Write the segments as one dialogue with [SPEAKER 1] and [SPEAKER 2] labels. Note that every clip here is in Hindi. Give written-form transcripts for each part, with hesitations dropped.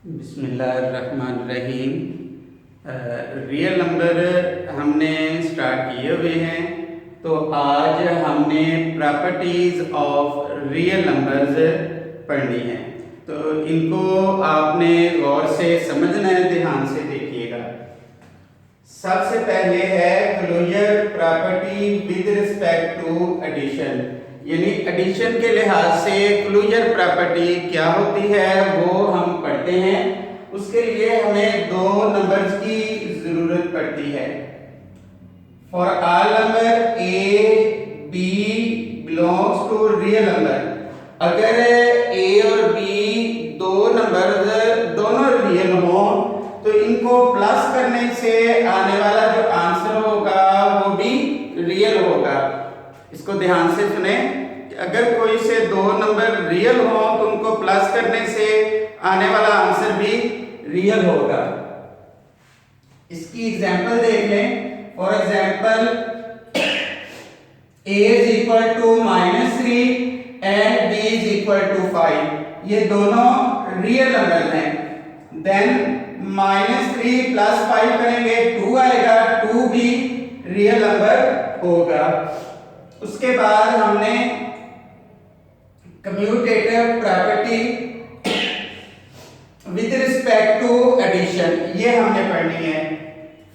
[SPEAKER 1] बिस्मिल्लाहिर्रहमानिर्रहीम। रियल नंबर हमने स्टार्ट किए हुए हैं, तो आज हमने प्रॉपर्टीज़ ऑफ रियल नंबर्स पढ़नी है। तो इनको आपने गौर से समझना है, ध्यान से देखिएगा। सबसे पहले है closure property with respect to addition, यानी एडिशन के लिहाज से क्लोजर प्रॉपर्टी क्या होती है वो हम पढ़ते हैं। उसके लिए हमें दो नंबर्स की जरूरत पड़ती है। For all number A B belongs to real number, अगर ए और बी दो नंबर दोनों रियल हो तो इनको प्लस करने से आने वाला जो आंसर होगा वो भी रियल होगा। इसको ध्यान से सुने कि अगर कोई से दो नंबर रियल हो तो उनको प्लस करने से आने वाला आंसर भी रियल होगा। इसकी एग्जांपल देख लें। For example a is equal to -3 and b is equal to 5, ये दोनों रियल नंबर हैं। देन -3 प्लस 5 करेंगे 2 आएगा, 2 भी रियल नंबर होगा। उसके बाद हमने commutative property with respect to addition, ये हमने पढ़नी है।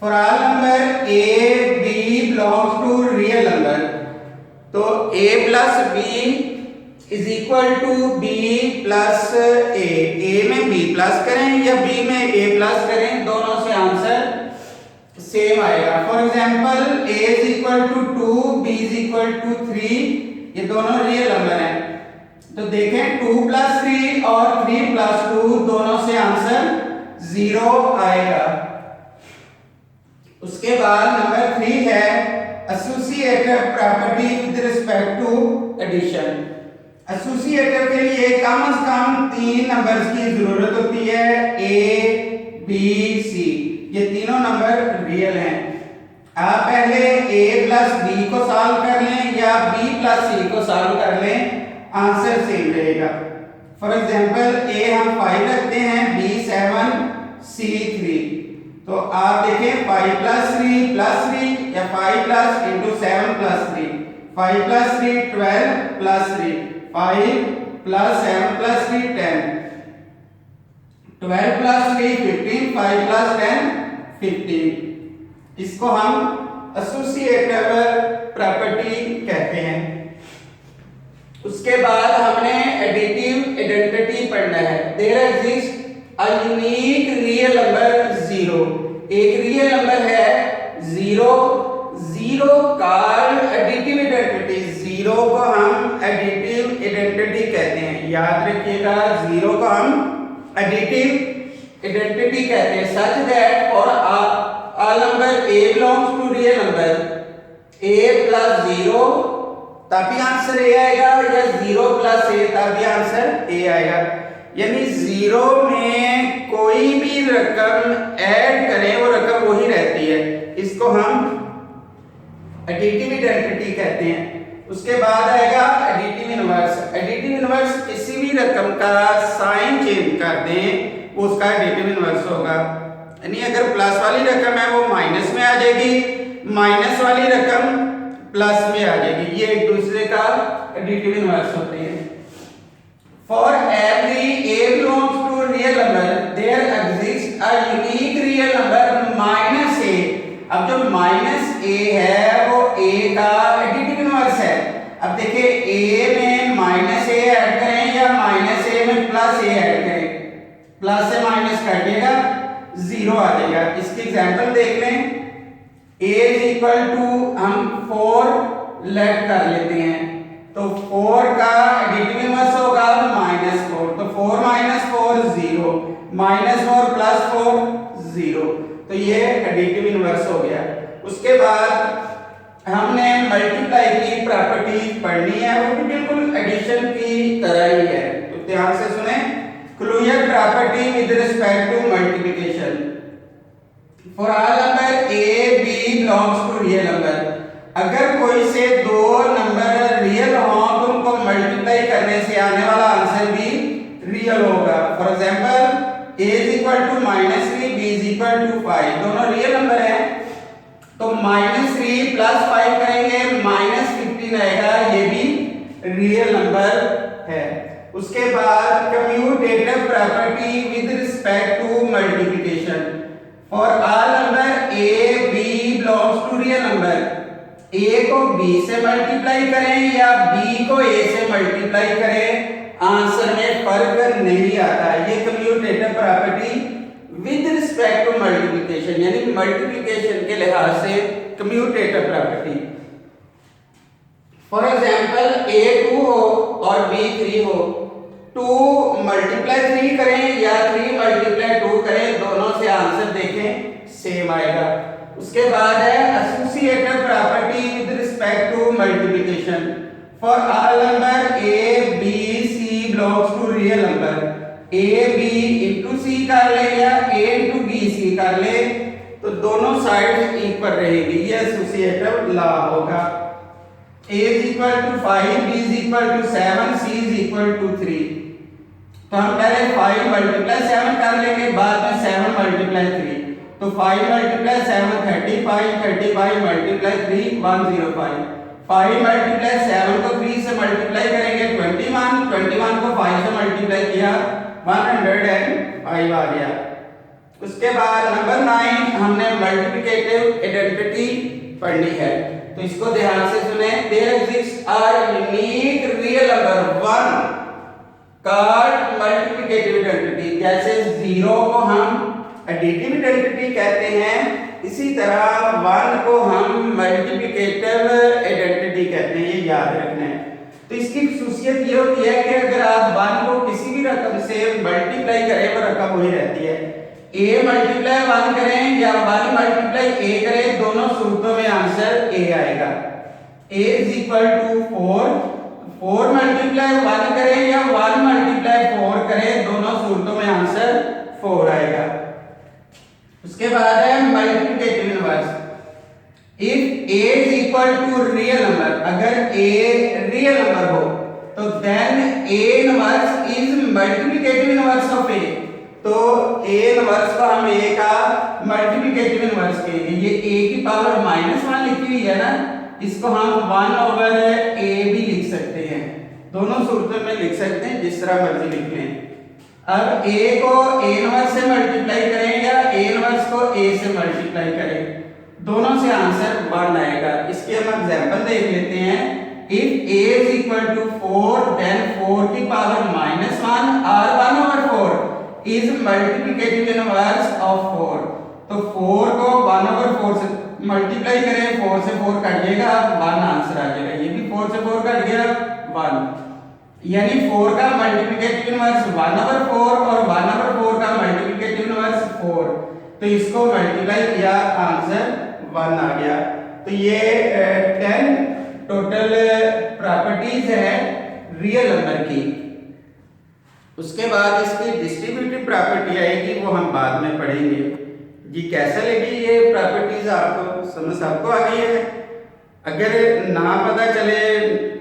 [SPEAKER 1] For all number A B belongs to real number, तो a plus B is equal to B plus A में b प्लस करें या b में a प्लस करें, दोनों से आंसर सेम आएगा। For example a is equal to 2, b is equal to 3, ये दोनों रियल नंबर हैं। तो देखें 2 प्लस 3 और 3 प्लस 2 दोनों से आंसर 0 आएगा। उसके बाद नंबर 3 है associative property with respect to addition. Associative के लिए कम से कम 3 नंबर्स की जरूरत होती है, ए बी सी, ये तीनों नंबर रियल हैं। आप पहले a प्लस बी को सॉल्व कर लें या b प्लस सी को सॉल्व कर लें, आंसर सेम रहेगा। फॉर एग्जांपल a हम 5 रखते हैं, b 7, c 3, तो आप देखें 5 प्लस 3 प्लस 3 या 5 plus into 7 plus 3, 5 plus 3 12 plus 3, 5 plus 7 plus 3 10, 12 plus 3 15, 5 plus 10 15। इसको हम एसोसिएटिव प्रॉपर्टी कहते हैं। उसके बाद हमने एडिटिव आइडेंटिटी पढ़ना है। There exist a unique real number 0, एक रियल नंबर है 0, 0 कॉल्ड एडिटिव आइडेंटिटी, 0 को हम एडिटिव आइडेंटिटी कहते हैं। याद रखिएगा 0 को हम एडिटिव आइडेंटिटी कहते हैं। Such that for all number a belongs to real number, a plus 0 तब भी आंसर a आएगा या 0 प्लस a तब भी आंसर a आएगा। यानी 0 में कोई भी रकम ऐड करें वो रकम वही रहती है। इसको हम एडिटिव आइडेंटिटी कहते हैं। उसके बाद आएगा एडिटिव इनवर्स। एडिटिव इनवर्स किसी भी रकम का साइन चेंज कर दें वो उसका एडिटिव इनवर्स होगा। यानी अगर प्लस वाली रकम है वो माइनस में आ जाएगी, माइनस वाली रकम प्लस में आ जाएगी। ये एक दूसरे का एडिटिव इनवर्स होते हैं। For every a belongs to real number there exists a unique real number minus a। अब जो माइनस a है वो a का एडिटिव इनवर्स है। अब देखिए a में माइनस a ऐड करें या माइनस a में प्लस a ऐड करें, प्लस से माइनस काटिएगा 0 आ जाएगा। इसकी एग्जांपल देख लें। a इज इक्वल टू हम 4 लेट कर लेते हैं, तो 4 का एडिटिव इनवर्स होगा -4, तो 4 - 4 0, -4 + 4 0, तो ये एडिटिव इनवर्स हो गया। उसके बाद हमने मल्टीप्लाई की प्रॉपर्टी पढ़नी है, वो भी बिल्कुल एडिशन की तरह ही है। तो ध्यान से सुने। Closure property with respect to multiplication. For all number a b belongs to real number, अगर कोई से दो नंबर रियल हो तो उनको मल्टीप्लाई करने से आने वाला आंसर भी रियल होगा। For example a is equal to -3 b is equal to 5, दोनों रियल नंबर है, तो -3 प्लस 5 करेंगे -15 आएगा, ये भी रियल नंबर है। उसके बाद commutative property with respect to multiplication, for all number a b belongs to real number, a को b से मल्टीप्लाई करें या b को a से मल्टीप्लाई करें, आंसर में फर्क नहीं आता। ये commutative property with respect to multiplication, यानी मल्टीप्लिकेशन के लिहाज से commutative property. For example a 2 हो और b 3 हो, 2 मल्टीप्लाई 3 करें या 3 मल्टीप्लाई 2 करें, दोनों से आंसर देखें सेम आएगा। उसके बाद है associative property with respect to multiplication, for all number a b c belongs to real number, a b into c कर ले या a into b c कर ले, तो दोनों साइड इक्वल रहेगी, ये एसोसिएटिव लॉ होगा। a is equal to 5, b is equal to 7, c is equal to 3, तो हम पहले 5 मल्टीप्लाई 7 कर लेंगे, बाद में 7 मल्टीप्लाई 3, तो 5 मल्टीप्लाई 7 35, 35 मल्टीप्लाई 3 105, 5 मल्टीप्लाई 7 को 3 से मल्टीप्लाई करेंगे 21, 21 को 5 से मल्टीप्लाई किया 105 आ गया। उसके बाद नंबर 9 हमने मल्टीप्लिकेटिव आइडेंटिटी पढ़नी है, तो इसको ध्यान से सुने। There exist are unique real number 1 called multiplicative identity, जैसे 0 को हम एडिटिव आइडेंटिटी कहते हैं, इसी तरह 1 को हम मल्टीप्लिकेटिव आइडेंटिटी कहते हैं, ये याद रखना है। तो इसकी खासियत ये होती है कि अगर आप 1 को किसी भी रकम से मल्टीप्लाई करें वो रकम वही रहती है, a मल्टीप्लाई 1 करें या 1 मल्टीप्लाई a करें, दोनों सूरतों में आंसर a आएगा। a is equal to 4, 4 multiply 1 करें या 1 मल्टीप्लाई 4 करें, दोनों सूरतों में आंसर 4 आएगा। उसके बाद है multiplicative inverse, if a is equal to real number, अगर a रियल नंबर हो तो then a inverse is multiplicative inverse of a, तो a इनवर्स को हम a का मल्टीप्लिकेटिव इनवर्स कहेंगे। ये a की पावर -1 लिखी हुई है ना, इसको हम 1/a भी लिख सकते हैं, दोनों सूरतों में लिख सकते हैं, जिस तरह मर्जी लिख लें। अब a को a इनवर्स से मल्टीप्लाई करें या a इनवर्स को a से मल्टीप्लाई करें, दोनों से आंसर 1 आएगा। इसके हम एग्जांपल देख लेते हैं। If a is equal to 4 then 4 की पावर -1 और 1/4 इज मल्टीप्लिकेटिव इनवर्स ऑफ 4, तो 4 को 1/4 से मल्टीप्लाई करें, 4 से 4 कट जाएगा, 1 आंसर आ जाएगा। ये भी 4 से 4 कट गया 1, यानी 4 का मल्टीप्लिकेटिव इनवर्स 1/4 और 1/4 का मल्टीप्लिकेटिव इनवर्स 4, तो इसको मल्टीप्लाई किया, आंसर 1 आ गया। तो ये 10 टोटल प्रॉपर्टीज है रियल नंबर की। उसके बाद इसकी डिस्ट्रीब्यूटिव प्रॉपर्टी आएगी, वो हम बाद में पढ़ेंगे। जी कैसा लगी ये प्रॉपर्टीज, आपको समझ सबको आ गई है? अगर ना पता चले,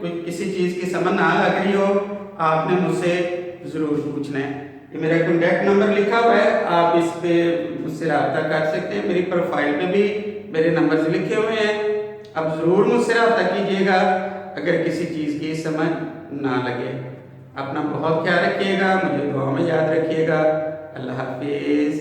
[SPEAKER 1] कुछ किसी चीज़ की समझ ना लग रही हो, आपने मुझसे ज़रूर पूछना है। ये मेरा कॉन्टैक्ट नंबर लिखा हुआ है, आप इस पे मुझसे रब्ता कर सकते हैं। मेरी प्रोफाइल पे भी मेरे नंबर्स लिखे हुए हैं, अब ज़रूर मुझसे रब्ता कीजिएगा अगर किसी चीज़ की समझ ना लगे। अपना बहुत ख्याल रखिएगा, मुझे दुआ में याद रखिएगा। अल्लाह हाफिज़।